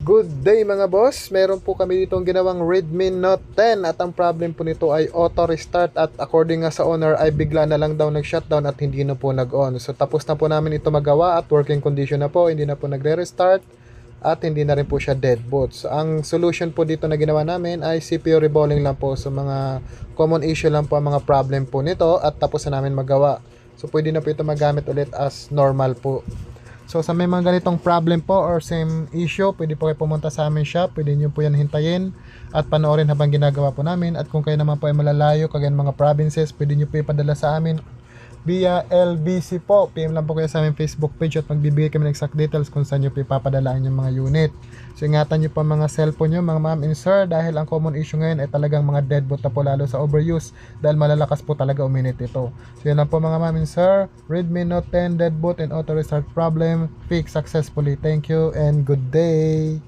Good day mga boss, meron po kami ditong ginawang Redmi Note 10 at ang problem po nito ay auto restart at according nga sa owner ay bigla na lang daw nag-shutdown at hindi na po nag-on. So tapos na po namin ito magawa at working condition na po, hindi na po nagre-restart at hindi na rin po siya dead boot. So ang solution po dito na ginawa namin ay CPU reballing lang po. So mga common issue lang po ang mga problem po nito at tapos na namin magawa. So pwede na po ito magamit ulit as normal po. So sa may mga ganitong problem po or same issue, pwede po kayo pumunta sa aming shop, pwede nyo po yan hintayin at panoorin habang ginagawa po namin. At kung kayo naman po ay malalayo, kagaya mga provinces, pwede nyo po ipadala sa amin via LBC po. PM lang po kayo sa aming Facebook page at magbibigay kami ng exact details kung saan nyo po ipapadalaan yung mga unit. So ingatan nyo po mga cellphone nyo mga ma'am and sir, dahil ang common issue ngayon ay talagang mga deadboot na po, lalo sa overuse dahil malalakas po talaga uminit ito. So yun lang po mga ma'am and sir, Redmi Note 10 deadboot and auto restart problem fixed successfully. Thank you and good day.